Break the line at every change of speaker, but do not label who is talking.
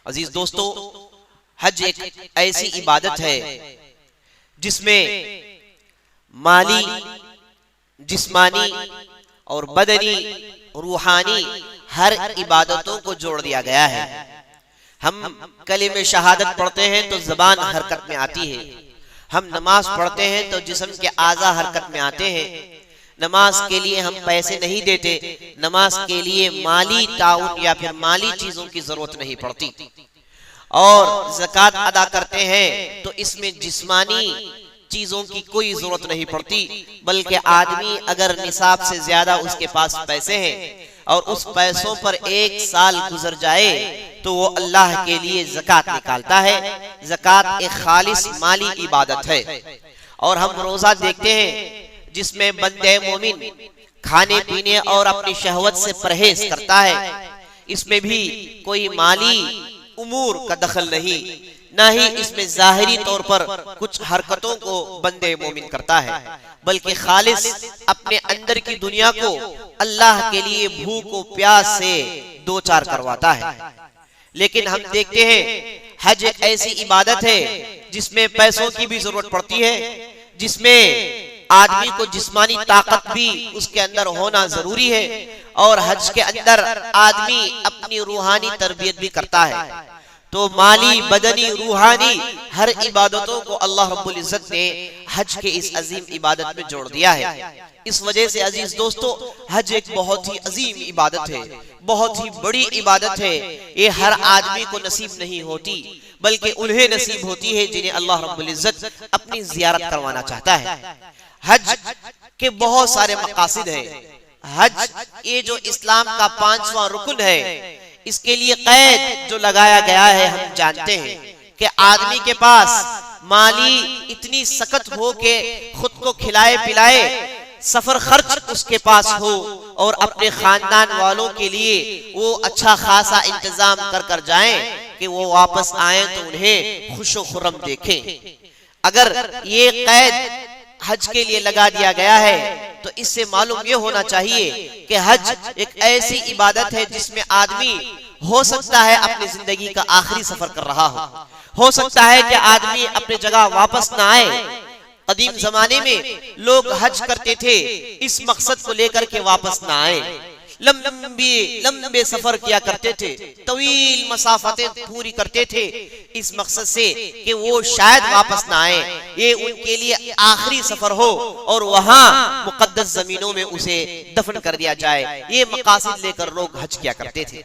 عزیز دوستو، حج ایک ایسی عبادت ہے جس میں مالی، جسمانی اور بدنی، روحانی ہر عبادتوں کو جوڑ دیا گیا ہے۔ ہم کلمہ شہادت پڑھتے ہیں تو زبان حرکت میں آتی ہے، ہم نماز پڑھتے ہیں تو جسم کے اعضاء حرکت میں آتے ہیں۔ نماز کے لیے ہم پیسے نہیں دیتے، نماز کے لیے مالی تعاون یا پھر مالی چیزوں کی ضرورت نہیں پڑتی، اور زکوٰۃ ادا کرتے ہیں تو اس میں جسمانی چیزوں کی کوئی ضرورت نہیں پڑتی، بلکہ آدمی اگر نصاب سے زیادہ اس کے پاس پیسے ہیں اور اس پیسوں پر 1 سال گزر جائے تو وہ اللہ کے لیے زکوٰۃ نکالتا ہے۔ زکوٰۃ ایک خالص مالی عبادت ہے۔ اور ہم روزہ دیکھتے ہیں جس میں بندے مومن کھانے پینے اور اپنی شہوت سے پرہیز کرتا ہے، اس میں بھی کوئی مالی امور کا دخل نہیں، نہ ہی اس میں ظاہری طور پر کچھ حرکتوں کو بندے مومن کرتا ہے، بلکہ خالص اپنے اندر کی دنیا کو اللہ کے لیے بھوک و پیاس سے دوچار کرواتا ہے۔ لیکن ہم دیکھتے ہیں حج ایک ایسی عبادت ہے جس میں پیسوں کی بھی ضرورت پڑتی ہے، جس میں آدمی کو جسمانی طاقت بھی اس کے اندر ہونا ضروری ہے، اور حج کے اندر آدمی اپنی روحانی تربیت بھی کرتا ہے۔ تو مالی، بدنی، روحانی ہر عبادتوں کو اللہ رب العزت نے حج کے اس عظیم عبادت میں جوڑ دیا ہے۔ اس وجہ سے عزیز دوستو، حج ایک بہت ہی عظیم عبادت ہے، بہت ہی بڑی عبادت ہے۔ یہ ہر آدمی کو نصیب نہیں ہوتی، بلکہ انہیں نصیب ہوتی ہے جنہیں اللہ رب العزت اپنی زیارت کروانا چاہتا ہے۔ حج کے بہت سارے مقاصد ہیں۔ حج یہ جو اسلام کا 5واں رکن ہے، اس کے لیے قید جو لگایا گیا ہے، ہم جانتے ہیں کہ آدمی کے پاس مالی اتنی سخت ہو کہ خود کو کھلائے پلائے، سفر خرچ اس کے پاس ہو، اور اپنے خاندان والوں کے لیے وہ اچھا خاصا انتظام کر جائیں کہ وہ واپس آئیں تو انہیں خوش و خرم دیکھیں۔ اگر یہ قید حج کے لیے لگا دیا گیا ہے تو اس سے معلوم یہ ہونا چاہیے کہ حج ایک ایسی عبادت ہے جس میں آدمی ہو سکتا ہے اپنی زندگی کا آخری سفر کر رہا ہو سکتا ہے کہ آدمی اپنے جگہ واپس نہ آئے۔ قدیم زمانے میں لوگ حج کرتے تھے اس مقصد کو لے کر کے واپس نہ آئے، لمبے سفر کیا کرتے تھے، طویل مسافتیں پوری کرتے تھے اس مقصد سے کہ وہ شاید واپس نہ آئے، یہ ان کے لیے آخری سفر ہو اور وہاں مقدس زمینوں میں اسے دفن کر دیا جائے۔ یہ مقاصد لے کر لوگ حج کیا کرتے تھے۔